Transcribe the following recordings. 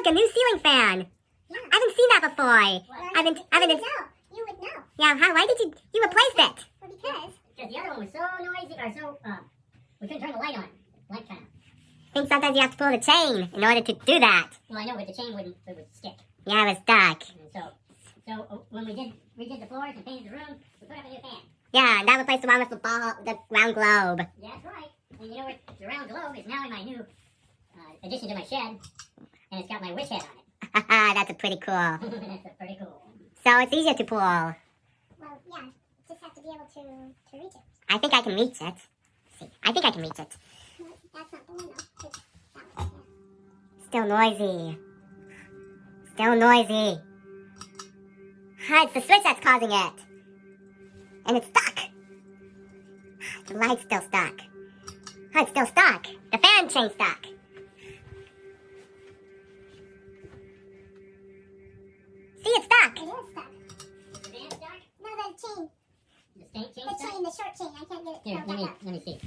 a new ceiling fan. Yeah. I haven't seen that before. Well, I haven't. You would know. Yeah, why did you replace it? Well, because the other one was so noisy, or so, we couldn't turn the light on. Light kind of. I think sometimes you have to pull the chain in order to do that. Well, I know, but the chain it would stick. Yeah, it was stuck. And so when we redid the floors and painted the room, we put up a new fan. Yeah, and that replaced the one with the round globe. Yeah, that's right. And you know what? The round globe is now in my new addition to my shed, and it's got my witch head on it. Haha, that's a pretty cool. That's pretty cool. So it's easier to pull. well, yeah, just have to be able to reach it. I think I can reach it. Let's see, I think I can reach it. No, that's not the one though. 'Cause that one, Still noisy. Still noisy. It's the switch that's causing it. And it's stuck. The light's still stuck. It's still stuck. The fan chain's stuck. See, it's stuck. It is stuck. The fan stuck? No, the chain. The chain The stuck? chain, the short chain. I can't get it. Here, back up. let me see.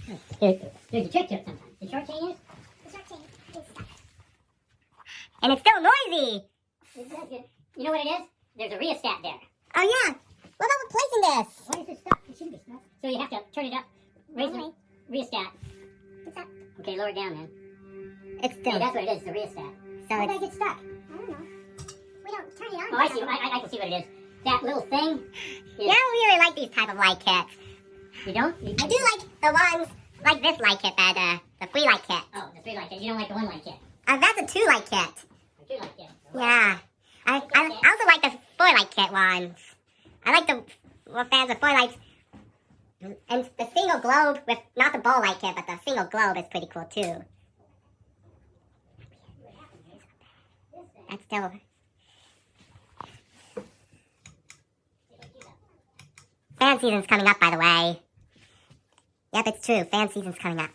There's a trick to it sometimes. The short chain is? The short chain is stuck. And it's still noisy. You know what it is? There's a rheostat there. Oh, yeah. What about replacing this? Why is it stuck? It shouldn't be stuck. So you have to turn it up, raise the Okay. rheostat. It's up. Okay, lower it down then. It's still. Hey, that's what it is, the rheostat. So How did I it's. get stuck? I don't know. We don't turn it on. Oh, I see. I can see what it is. That little thing. Yeah, I don't really like these type of light kits. You don't? I do like the ones like this light kit, the free light kit. Oh, the 3 light kit. You don't like the 1 light kit. That's a 2 light kit. The 2 light kit. Yeah. I also like the 4 light kit ones. I like the fans with 4 lights. And the single globe with, not the ball light kit, but the single globe is pretty cool too. That's still. Fan season's coming up, by the way. Yep, it's true. Fan season's coming up.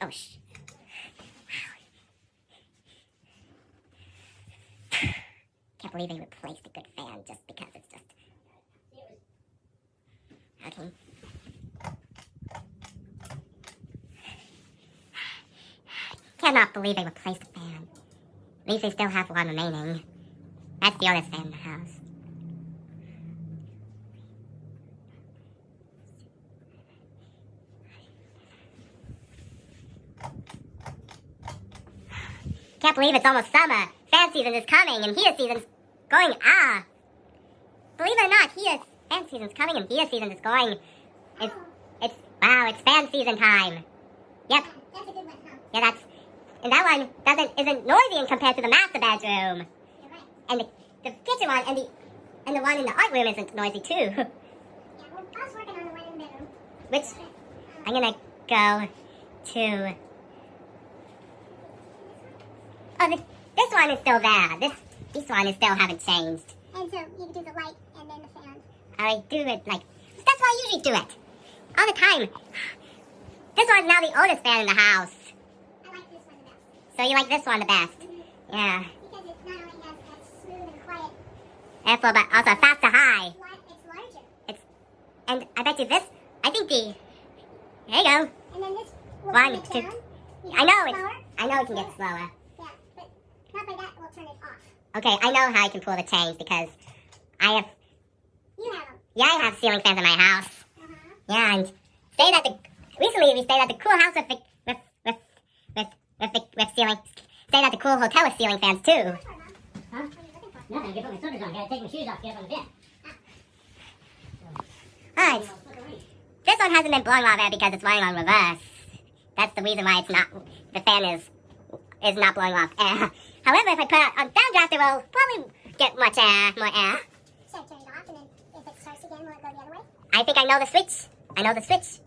Oh, shh. Can't believe they replaced a good fan just because it's just. Okay. Cannot believe they replaced the fan. At least they still have one remaining. That's the oldest fan in the house. Can't believe it's almost summer. Fan season is coming and heater season's going ah. Believe it or not, fan season's coming and heater season is going. It's wow, it's fan season time. Yep. That's a good one, huh? Yeah, and that one isn't noisy in compared to the master bedroom. You're right. And the kitchen one and the one in the art room isn't noisy too. Yeah, well, I was working on the one in the bedroom. Which I'm gonna go to. Oh, this one is still there. This one is still haven't changed. And so you can do the light and then the fan. I do it like that's why I usually do it all the time. This one's now the oldest fan in the house. I like this one the best. So you like this one the best? Yeah. Because it not only has that smooth and quiet, Therefore, but also fast to high. it's larger. And I bet you this. I think there you go. And then this will One, turn it two. down. You I know can slower. I know it can get slower. Yeah, but not by that, we'll turn it off. Okay, I know how I can pull the chains because I have. You have them. Yeah, I have ceiling fans in my house. Uh-huh. Yeah, and recently we stayed at the cool house with ceiling. Stayed at the cool hotel with ceiling fans too. What, Mom? Huh? What are you looking for? Nothing. I get put my slippers on. Gotta take my shoes off. Get up on the bed. Alright, this one hasn't been blowing off air because it's running on reverse. That's the reason why it's not. The fan is not blowing off air. However, if I put it on downdraft, it will probably get more air. So turn it off, and then if it starts again, will it go the other way? I think I know the switch.